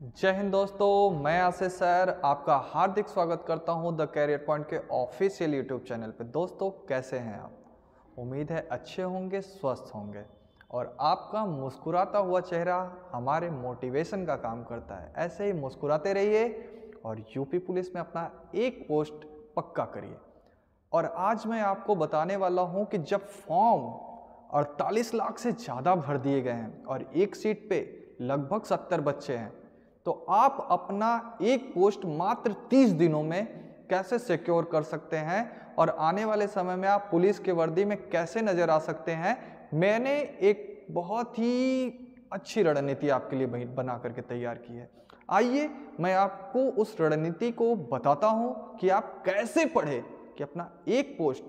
जय हिंद दोस्तों, मैं आशीष सर आपका हार्दिक स्वागत करता हूं द कैरियर पॉइंट के ऑफिशियल यूट्यूब चैनल पे। दोस्तों कैसे हैं आप? उम्मीद है अच्छे होंगे, स्वस्थ होंगे और आपका मुस्कुराता हुआ चेहरा हमारे मोटिवेशन का काम करता है। ऐसे ही मुस्कुराते रहिए और यूपी पुलिस में अपना एक पोस्ट पक्का करिए। और आज मैं आपको बताने वाला हूं कि जब फॉर्म 48 लाख से ज़्यादा भर दिए गए हैं और एक सीट पे लगभग 70 बच्चे हैं, तो आप अपना एक पोस्ट मात्र 30 दिनों में कैसे सिक्योर कर सकते हैं और आने वाले समय में आप पुलिस के वर्दी में कैसे नजर आ सकते हैं। मैंने एक बहुत ही अच्छी रणनीति आपके लिए बना करके तैयार की है। आइए मैं आपको उस रणनीति को बताता हूं कि आप कैसे पढ़े कि अपना एक पोस्ट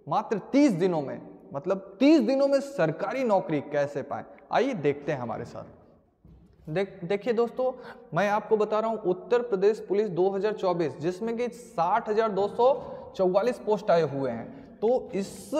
मात्र 30 दिनों में, मतलब 30 दिनों में सरकारी नौकरी कैसे पाए। आइए देखते हैं हमारे साथ। देखिए दोस्तों, मैं आपको बता रहा हूं उत्तर प्रदेश पुलिस 2024 जिसमें कि 60,244 पोस्ट आए हुए हैं। तो इस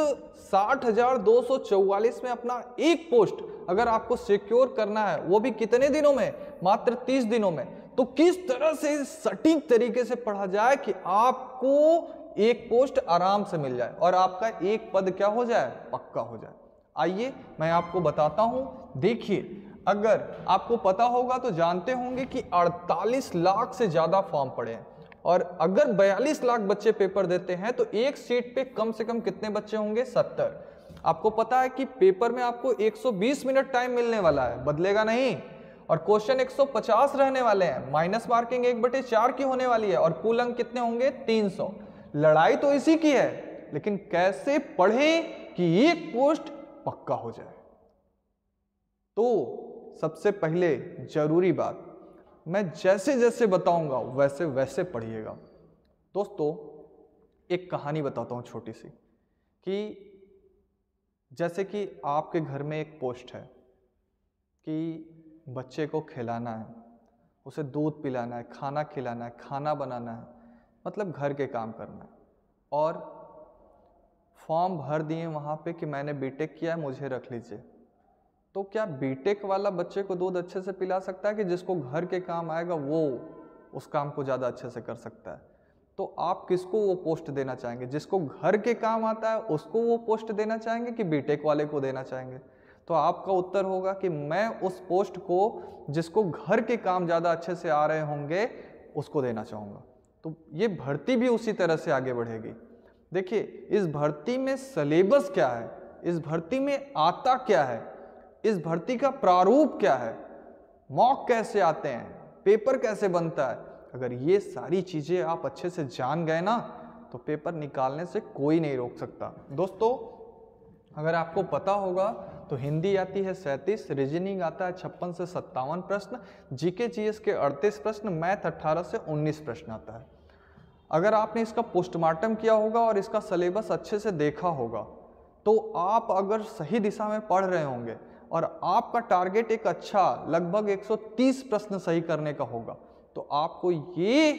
60,244 में अपना एक पोस्ट अगर आपको सिक्योर करना है, वो भी कितने दिनों में? मात्र 30 दिनों में। तो किस तरह से सटीक तरीके से पढ़ा जाए कि आपको एक पोस्ट आराम से मिल जाए और आपका एक पद क्या हो जाए? पक्का हो जाए। आइए मैं आपको बताता हूं। देखिए, अगर आपको पता होगा तो जानते होंगे कि 48 लाख से ज्यादा फॉर्म पड़े हैं और अगर 42 लाख बच्चे पेपर देते हैं तो एक सीट पे कम से कम कितने बच्चे होंगे? 70। आपको पता है कि पेपर में आपको 120 मिनट टाइम मिलने वाला है, बदलेगा नहीं। और क्वेश्चन 150 रहने वाले हैं, माइनस मार्किंग 1/4 की होने वाली है और कुल अंक कितने होंगे? 300। लड़ाई तो इसी की है, लेकिन कैसे पढ़ें कि एक पोस्ट पक्का हो जाए। तो सबसे पहले जरूरी बात, मैं जैसे जैसे बताऊंगा वैसे वैसे पढ़िएगा। दोस्तों एक कहानी बताता हूं छोटी सी, कि जैसे कि आपके घर में एक पोस्ट है कि बच्चे को खिलाना है, उसे दूध पिलाना है, खाना खिलाना है, खाना बनाना है, मतलब घर के काम करना है। और फॉर्म भर दिए वहाँ पे कि मैंने बीटेक किया है, मुझे रख लीजिए। तो क्या बीटेक वाला बच्चे को दूध अच्छे से पिला सकता है कि जिसको घर के काम आएगा वो उस काम को ज़्यादा अच्छे से कर सकता है? तो आप किसको वो पोस्ट देना चाहेंगे? जिसको घर के काम आता है उसको वो पोस्ट देना चाहेंगे कि बीटेक वाले को देना चाहेंगे? तो आपका उत्तर होगा कि मैं उस पोस्ट को जिसको घर के काम ज़्यादा अच्छे से आ रहे होंगे उसको देना चाहूँगा। तो ये भर्ती भी उसी तरह से आगे बढ़ेगी। देखिए, इस भर्ती में सिलेबस क्या है, इस भर्ती में आता क्या है, इस भर्ती का प्रारूप क्या है, मॉक कैसे आते हैं, पेपर कैसे बनता है, अगर ये सारी चीजें आप अच्छे से जान गए ना तो पेपर निकालने से कोई नहीं रोक सकता। दोस्तों अगर आपको पता होगा तो हिंदी आती है 37, रीजनिंग आता है 56 से 57 प्रश्न, जीके जीएस के 38 प्रश्न, मैथ 18 से 19 प्रश्न आता है। अगर आपने इसका पोस्टमार्टम किया होगा और इसका सिलेबस अच्छे से देखा होगा तो आप अगर सही दिशा में पढ़ रहे होंगे और आपका टारगेट एक अच्छा लगभग 130 प्रश्न सही करने का होगा तो आपको ये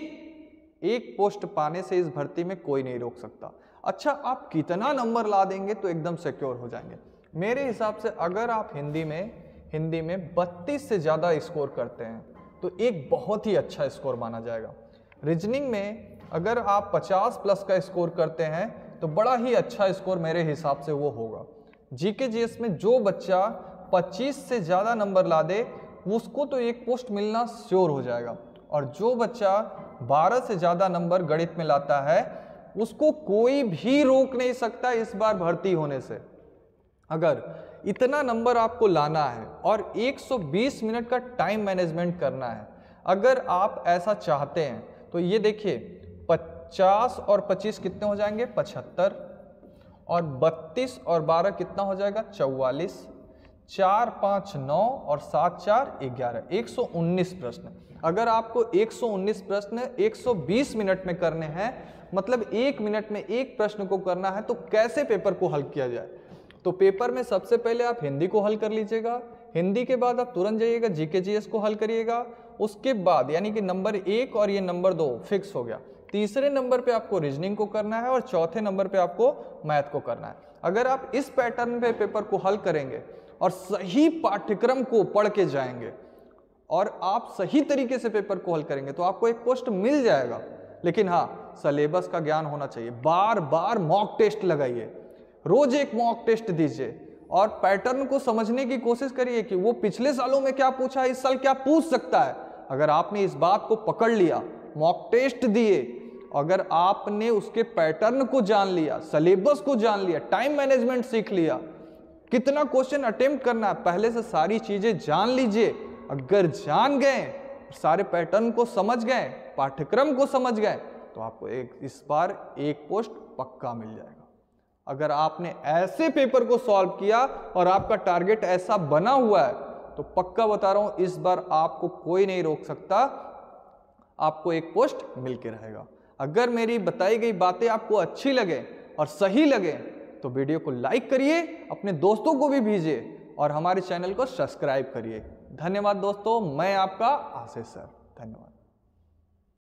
एक पोस्ट पाने से इस भर्ती में कोई नहीं रोक सकता। अच्छा, आप कितना नंबर ला देंगे तो एकदम सिक्योर हो जाएंगे? मेरे हिसाब से अगर आप हिंदी में 32 से ज़्यादा स्कोर करते हैं तो एक बहुत ही अच्छा स्कोर माना जाएगा। रीजनिंग में अगर आप 50 प्लस का स्कोर करते हैं तो बड़ा ही अच्छा स्कोर मेरे हिसाब से वो होगा। जीके जीएस में जो बच्चा 25 से ज़्यादा नंबर ला दे उसको तो एक पोस्ट मिलना श्योर हो जाएगा और जो बच्चा 12 से ज़्यादा नंबर गणित में लाता है उसको कोई भी रोक नहीं सकता इस बार भर्ती होने से। अगर इतना नंबर आपको लाना है और 120 मिनट का टाइम मैनेजमेंट करना है, अगर आप ऐसा चाहते हैं तो ये देखिए 50 और 25 कितने हो जाएंगे? 75 और 32 और 12 कितना हो जाएगा? 44, 4 5 9 और 7 4 11, 119 प्रश्न। अगर आपको 119 प्रश्न 120 मिनट में करने हैं, मतलब 1 मिनट में एक प्रश्न को करना है, तो कैसे पेपर को हल किया जाए? तो पेपर में सबसे पहले आप हिंदी को हल कर लीजिएगा, हिंदी के बाद आप तुरंत जाइएगा जीके जीएस को हल करिएगा, उसके बाद यानी कि नंबर 1 और ये नंबर 2 फिक्स हो गया, तीसरे नंबर पे आपको रीजनिंग को करना है और चौथे नंबर पे आपको मैथ को करना है। अगर आप इस पैटर्न पे पेपर को हल करेंगे और सही पाठ्यक्रम को पढ़ के जाएंगे और आप सही तरीके से पेपर को हल करेंगे तो आपको एक पोस्ट मिल जाएगा। लेकिन हाँ, सिलेबस का ज्ञान होना चाहिए। बार बार मॉक टेस्ट लगाइए, रोज एक मॉक टेस्ट दीजिए और पैटर्न को समझने की कोशिश करिए कि वो पिछले सालों में क्या पूछा है, इस साल क्या पूछ सकता है। अगर आपने इस बात को पकड़ लिया, मॉक टेस्ट दिए, अगर आपने उसके पैटर्न को जान लिया, सिलेबस को जान लिया, टाइम मैनेजमेंट सीख लिया, कितना क्वेश्चन अटेम्प्ट करना है, पहले से सारी चीजें जान लीजिए। अगर जान गए, सारे पैटर्न को समझ गए, पाठ्यक्रम को समझ गए, तो आपको इस बार एक पोस्ट पक्का मिल जाएगा। अगर आपने ऐसे पेपर को सॉल्व किया और आपका टारगेट ऐसा बना हुआ है तो पक्का बता रहा हूं, इस बार आपको कोई नहीं रोक सकता, आपको एक पोस्ट मिल के रहेगा। अगर मेरी बताई गई बातें आपको अच्छी लगे और सही लगे तो वीडियो को लाइक करिए, अपने दोस्तों को भी भेजिए और हमारे चैनल को सब्सक्राइब करिए। धन्यवाद दोस्तों, मैं आपका आशीष सर, धन्यवाद।